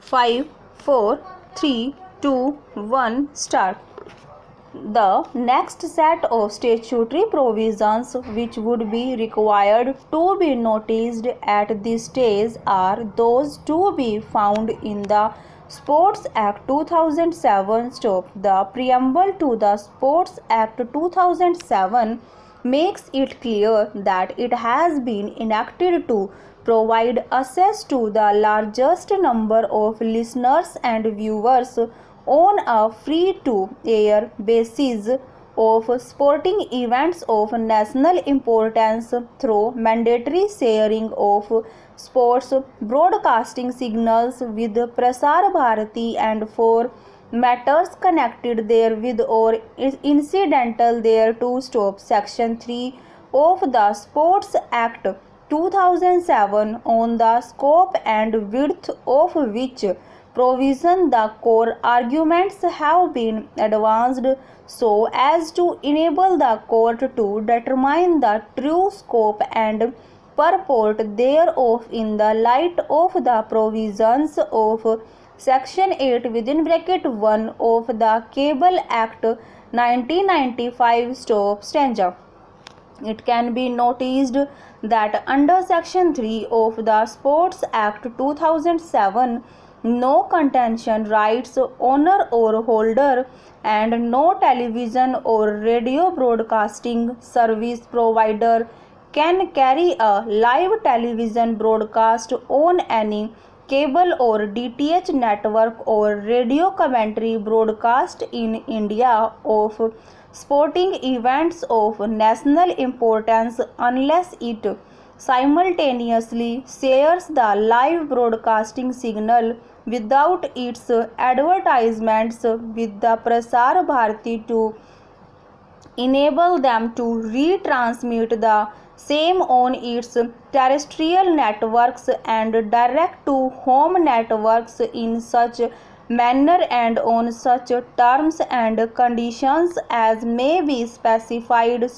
5, 4, 3, 2, 1, start. The next set of statutory provisions which would be required to be noticed at this stage are those to be found in the Sports Act 2007. The preamble to the Sports Act 2007 makes it clear that it has been enacted to provide access to the largest number of listeners and viewers on a free-to-air basis of sporting events of national importance through mandatory sharing of sports broadcasting signals with Prasar Bharati and for matters connected therewith or incidental thereto. Section 3 of the Sports Act 2007 on the scope and width of which provision the core arguments have been advanced so as to enable the court to determine the true scope and purport thereof in the light of the provisions of Section 8 (1) of the Cable Act 1995 stanza. It can be noticed that under Section 3 of the Sports Act 2007, no contention rights owner or holder and no television or radio broadcasting service provider can carry a live television broadcast on any cable or DTH network or radio commentary broadcast in India of sporting events of national importance unless it simultaneously shares the live broadcasting signal without its advertisements with the Prasar Bharati to enable them to retransmit the same on its terrestrial networks and direct to home networks in such manner and on such terms and conditions as may be specified.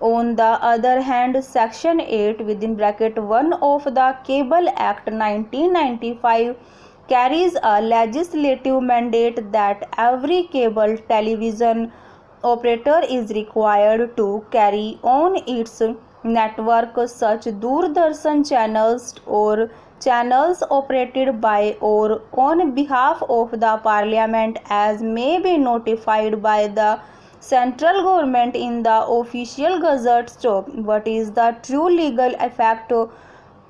On the other hand, Section 8 (1) of the Cable Act 1995 carries a legislative mandate that every cable television operator is required to carry on its network such Doordarshan channels or channels operated by or on behalf of the Parliament as may be notified by the central government in the official gazette. What is the true legal effect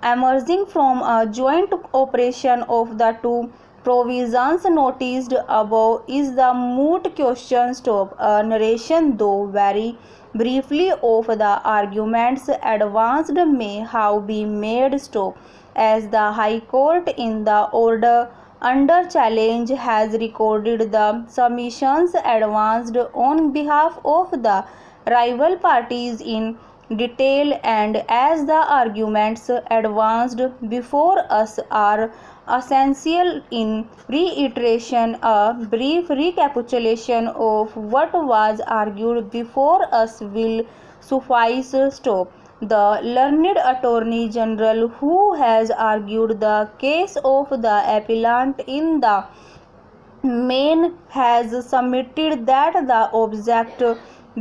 emerging from a joint operation of the two provisions noticed above is the moot question. A narration, though very briefly, of the arguments advanced may have been made. As the High Court in the order under challenge has recorded the submissions advanced on behalf of the rival parties in detail, and as the arguments advanced before us are essential in reiteration, a brief recapitulation of what was argued before us will suffice. The learned Attorney General who has argued the case of the appellant in the main has submitted that the object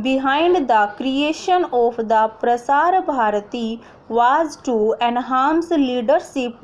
behind the creation of the Prasar Bharati was to enhance leadership.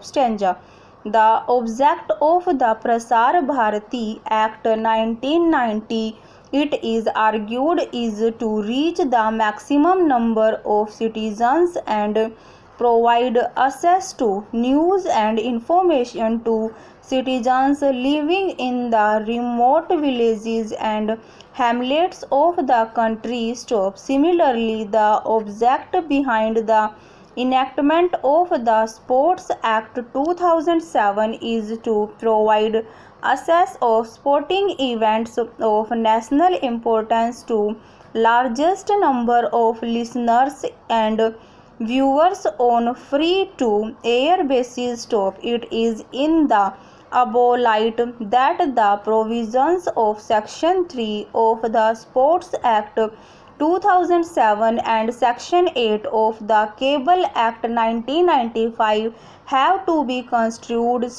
Stanza. The object of the Prasar Bharati Act 1990, it is argued, is to reach the maximum number of citizens and provide access to news and information to citizens living in the remote villages and hamlets of the country. Similarly, the object behind the enactment of the Sports Act 2007 is to provide access of sporting events of national importance to largest number of listeners and viewers on free-to-air basis. It is in the above light that the provisions of Section 3 of the Sports Act 2007 and Section 8 of the Cable Act 1995 have to be construed.